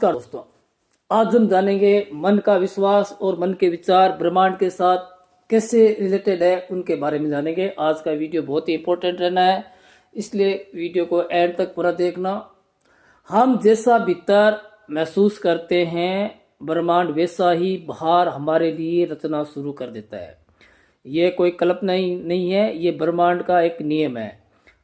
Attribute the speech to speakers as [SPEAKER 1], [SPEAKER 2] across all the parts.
[SPEAKER 1] नमस्कार दोस्तों, आज हम जानेंगे मन का विश्वास और मन के विचार ब्रह्मांड के साथ कैसे रिलेटेड है, उनके बारे में जानेंगे। आज का वीडियो बहुत ही इंपॉर्टेंट रहना है, इसलिए वीडियो को एंड तक पूरा देखना। हम जैसा भीतर महसूस करते हैं, ब्रह्मांड वैसा ही बाहर हमारे लिए रचना शुरू कर देता है। ये कोई कल्पना ही नहीं है, ये ब्रह्मांड का एक नियम है।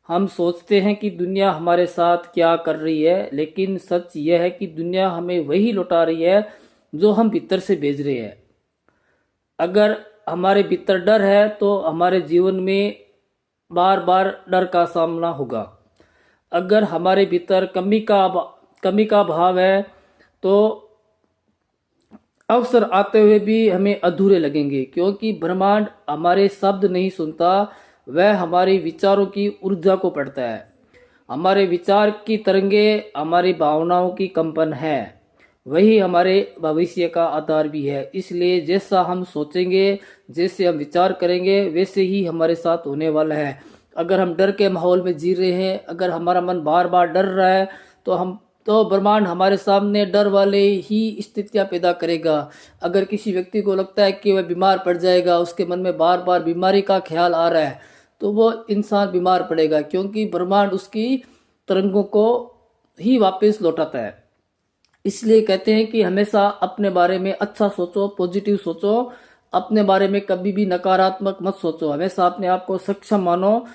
[SPEAKER 1] हम सोचते हैं कि दुनिया हमारे साथ क्या कर रही है, लेकिन सच यह है कि दुनिया हमें वही लौटा रही है जो हम भीतर से भेज रहे हैं। अगर हमारे भीतर डर है तो हमारे जीवन में बार बार डर का सामना होगा। अगर हमारे भीतर कमी का भाव है तो अवसर आते हुए भी हमें अधूरे लगेंगे, क्योंकि ब्रह्मांड हमारे शब्द नहीं सुनता, वह हमारे विचारों की ऊर्जा को पढ़ता है। हमारे विचार की तरंगे हमारी भावनाओं की कंपन है, वही हमारे भविष्य का आधार भी है। इसलिए जैसा हम सोचेंगे, जैसे हम विचार करेंगे, वैसे ही हमारे साथ होने वाला है। अगर हम डर के माहौल में जी रहे हैं, अगर हमारा मन बार बार डर रहा है, तो ब्रह्मांड हमारे सामने डर वाले ही स्थितियां पैदा करेगा। अगर किसी व्यक्ति को लगता है कि वह बीमार पड़ जाएगा, उसके मन में बार बार बीमारी का ख्याल आ रहा है, तो वो इंसान बीमार पड़ेगा, क्योंकि ब्रह्मांड उसकी तरंगों को ही वापस लौटाता है। इसलिए कहते हैं कि हमेशा अपने बारे में अच्छा सोचो, पॉजिटिव सोचो। अपने बारे में कभी भी नकारात्मक मत सोचो, हमेशा अपने आप को सक्षम मानो।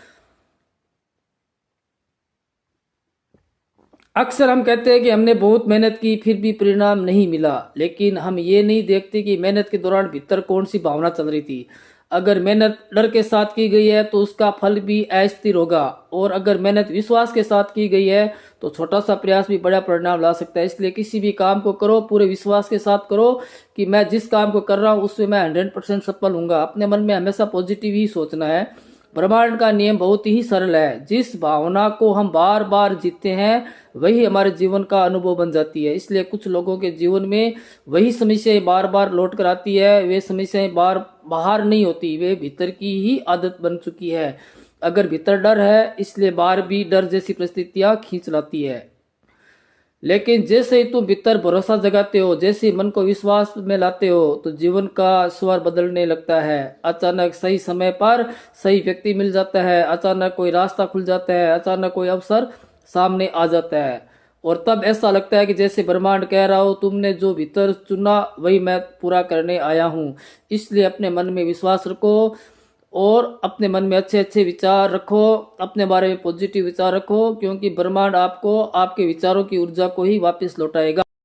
[SPEAKER 1] अक्सर हम कहते हैं कि हमने बहुत मेहनत की फिर भी परिणाम नहीं मिला, लेकिन हम ये नहीं देखते कि मेहनत के दौरान भीतर कौन सी भावना चल रही थी। अगर मेहनत डर के साथ की गई है तो उसका फल भी अस्थिर होगा, और अगर मेहनत विश्वास के साथ की गई है तो छोटा सा प्रयास भी बड़ा परिणाम ला सकता है। इसलिए किसी भी काम को करो पूरे विश्वास के साथ करो कि मैं जिस काम को कर रहा हूँ उसमें मैं 100% सफल हूँगा। अपने मन में हमेशा पॉजिटिव ही सोचना है। ब्रह्मांड का नियम बहुत ही सरल है, जिस भावना को हम बार बार जीते हैं वही हमारे जीवन का अनुभव बन जाती है। इसलिए कुछ लोगों के जीवन में वही समस्याएं बार बार लौट कर आती है। वे समस्याएं बाहर नहीं होती, वे भीतर की ही आदत बन चुकी है। अगर भीतर डर है, इसलिए बाहर भी डर जैसी परिस्थितियां खींच लाती है। लेकिन जैसे ही तुम भीतर भरोसा जगाते हो, जैसे मन को विश्वास में लाते हो, तो जीवन का स्वर बदलने लगता है। अचानक सही समय पर सही व्यक्ति मिल जाता है, अचानक कोई रास्ता खुल जाता है, अचानक कोई अवसर सामने आ जाता है, और तब ऐसा लगता है कि जैसे ब्रह्मांड कह रहा हो, तुमने जो भीतर चुना वही मैं पूरा करने आया हूँ। इसलिए अपने मन में विश्वास रखो और अपने मन में अच्छे अच्छे विचार रखो, अपने बारे में पॉजिटिव विचार रखो, क्योंकि ब्रह्मांड आपको आपके विचारों की ऊर्जा को ही वापस लौटाएगा।